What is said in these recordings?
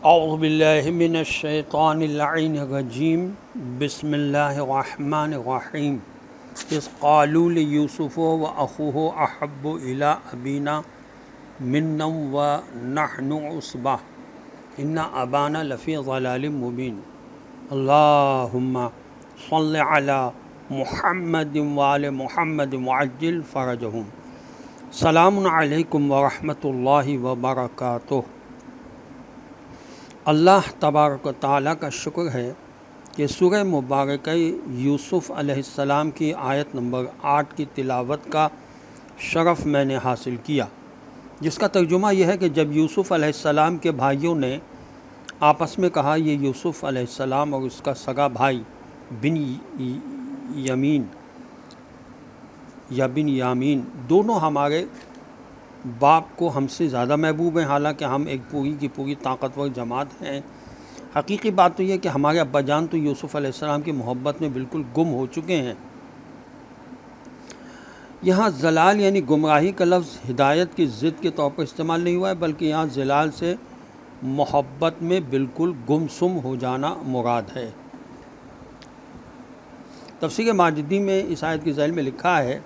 اعوذ باللہ من الشیطان اللعین الرجیم بسم اللہ الرحمن الرحیم اذ قالوا لیوسف واخوہ احب الی ابینا منا ونحن عصبہ ان ابانا لفی ضلال مبین اللہم صل علی محمد وآل محمد وعجل فرجہم۔ سلام علیکم ورحمۃ اللہ وبرکاتہ۔ اللہ تبارک و تعالیٰ کا شکر ہے کہ سورہ مبارکہ یوسف علیہ السلام کی آیت نمبر 8 کی تلاوت کا شرف میں نے حاصل کیا، جس کا ترجمہ یہ ہے کہ جب یوسف علیہ السلام کے بھائیوں نے آپس میں کہا یہ یوسف علیہ السلام اور اس کا سگا بھائی بن یامین دونوں ہمارے باپ کو ہم سے زیادہ محبوب ہیں، حالانکہ ہم ایک پوری کی پوری طاقتور جماعت ہیں۔ حقیقی بات تو یہ کہ ہمارے ابا جان تو یوسف علیہ السلام کی محبت میں بالکل گم ہو چکے ہیں۔ یہاں ضلال یعنی گمراہی کا لفظ ہدایت کی ضد کے طور پر استعمال نہیں ہوا ہے، بلکہ یہاں ضلال سے محبت میں بالکل گمسم ہو جانا مراد ہے۔ تفسیر ماجدی میں اس آیت کی ذیل میں لکھا ہے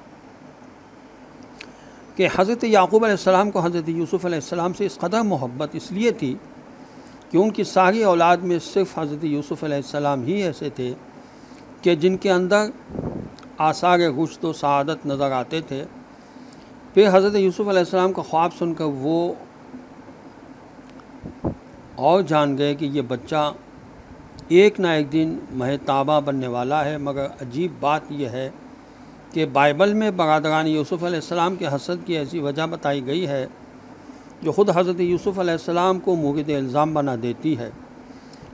کہ حضرت یعقوب علیہ السلام کو حضرت یوسف علیہ السلام سے اس قدر محبت اس لیے تھی کہ ان کی ساری اولاد میں صرف حضرت یوسف علیہ السلام ہی ایسے تھے کہ جن کے اندر آثار رشد و سعادت نظر آتے تھے۔ پھر حضرت یوسف علیہ السلام کا خواب سن کر وہ اور جان گئے کہ یہ بچہ ایک نہ ایک دن مہتابہ بننے والا ہے۔ مگر عجیب بات یہ ہے کہ بائبل میں برادران یوسف علیہ السلام کے حسد کی ایسی وجہ بتائی گئی ہے جو خود حضرت یوسف علیہ السلام کو مورد الزام بنا دیتی ہے۔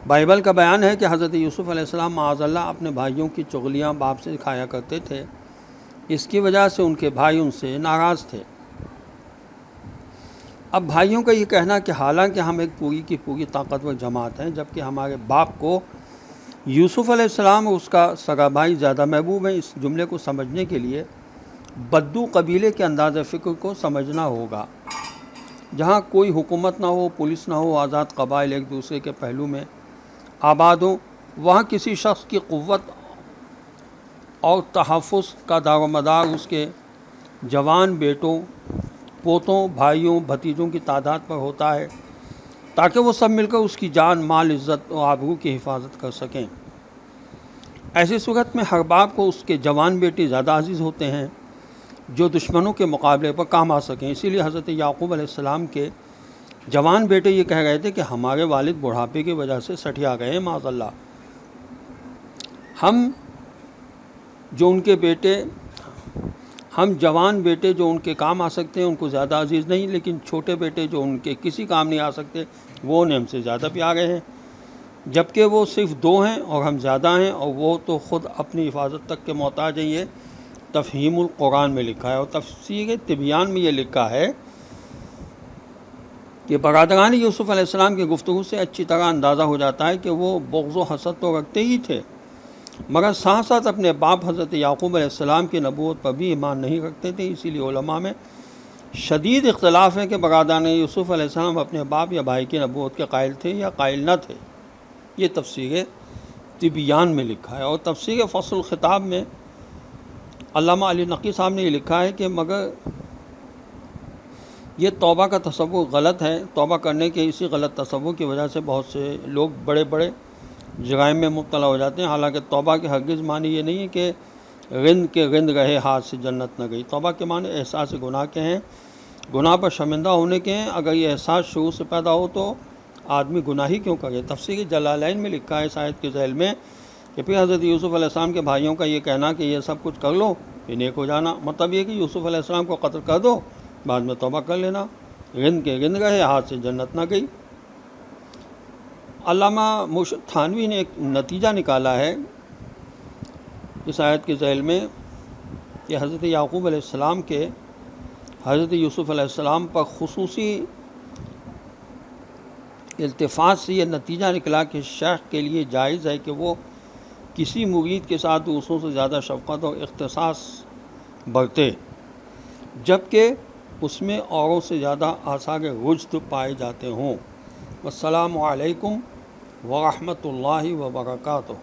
بائبل کا بیان ہے کہ حضرت یوسف علیہ السلام معاذ اللہ اپنے بھائیوں کی چغلیاں باپ سے کھایا کرتے تھے، اس کی وجہ سے ان کے بھائی ان سے ناراض تھے۔ اب بھائیوں کا یہ کہنا کہ حالانکہ ہم ایک پوری کی پوری طاقتور جماعت ہیں، جبکہ ہمارے باپ کو یوسف علیہ السلام اور اس کا سگا بھائی زیادہ محبوب ہیں، اس جملے کو سمجھنے کے لیے بدو قبیلے کے انداز فکر کو سمجھنا ہوگا، جہاں کوئی حکومت نہ ہو، پولیس نہ ہو، آزاد قبائل ایک دوسرے کے پہلو میں آباد ہوں۔ وہاں کسی شخص کی قوت اور تحفظ کا دار و مدار اس کے جوان بیٹوں، پوتوں، بھائیوں، بھتیجوں کی تعداد پر ہوتا ہے، تاکہ وہ سب مل کر اس کی جان، مال، عزت و آبرو کی حفاظت کر سکیں۔ ایسی صورت میں ہر باپ کو اس کے جوان بیٹے زیادہ عزیز ہوتے ہیں جو دشمنوں کے مقابلے پر کام آ سکیں۔ اسی لیے حضرت یعقوب علیہ السلام کے جوان بیٹے یہ کہہ رہے تھے کہ ہمارے والد بڑھاپے کی وجہ سے سٹھیا گئے ہیں، معاذ اللہ۔ ہم جوان بیٹے جو ان کے کام آ سکتے ہیں ان کو زیادہ عزیز نہیں، لیکن چھوٹے بیٹے جو ان کے کسی کام نہیں آ سکتے وہ انہیں ہم سے زیادہ پیارے ہیں، جبکہ وہ صرف 2 ہیں اور ہم زیادہ ہیں، اور وہ تو خود اپنی حفاظت تک کے محتاج ہیں۔ یہ تفہیم القرآن میں لکھا ہے، اور تفسیر تبیان میں یہ لکھا ہے کہ برادران یوسف علیہ السلام کی گفتگو سے اچھی طرح اندازہ ہو جاتا ہے کہ وہ بغض و حسد تو رکھتے ہی تھے، مگر ساتھ ساتھ اپنے باپ حضرت یعقوب علیہ السلام کی نبوت پر بھی ایمان نہیں رکھتے تھے۔ اسی لیے علماء میں شدید اختلاف ہے کہ برادران یوسف علیہ السلام اپنے باپ یا بھائی کی نبوت کے قائل تھے یا قائل نہ تھے۔ یہ تفسیر تبیان میں لکھا ہے، اور تفسیر فصل الخطاب میں علامہ علی نقی صاحب نے یہ لکھا ہے کہ مگر یہ توبہ کا تصور غلط ہے۔ توبہ کرنے کے اسی غلط تصور کی وجہ سے بہت سے لوگ بڑے بڑے جرائم میں مبتلا ہو جاتے ہیں، حالانکہ توبہ کے ہرگز معنی یہ نہیں ہے کہ رند کے رند رہے ہاتھ سے جنت نہ گئی۔ توبہ کے معنی احساس گناہ کے ہیں، گناہ پر شرمندہ ہونے کے ہیں۔ اگر یہ احساس شروع سے پیدا ہو تو آدمی گناہ ہی کیوں کرے؟ تفسیر جلالین میں لکھا ہے اس آیت کی ذیل میں کہ پھر حضرت یوسف علیہ السلام کے بھائیوں کا یہ کہنا کہ یہ سب کچھ کر لو پھر نیک ہو جانا، مطلب یہ کہ یوسف علیہ السلام کو قتل کر دو، بعد میں توبہ کر لینا، رند کے رند رہے ہاتھ سے جنت نہ گئی۔ علامہ مرشد تھانوی نے ایک نتیجہ نکالا ہے اس آیت کی ذیل میں کہ حضرت یعقوب علیہ السلام کے حضرت یوسف علیہ السلام پر خصوصی التفات سے یہ نتیجہ نکلا کہ شیخ کے لیے جائز ہے کہ وہ کسی مرید کے ساتھ دوسروں سے زیادہ شفقت اور اختصاص برتے، جبکہ اس میں اوروں سے زیادہ آثار رشد پائے جاتے ہوں۔ والسلام علیکم ورحمۃ اللہ وبرکاتہ۔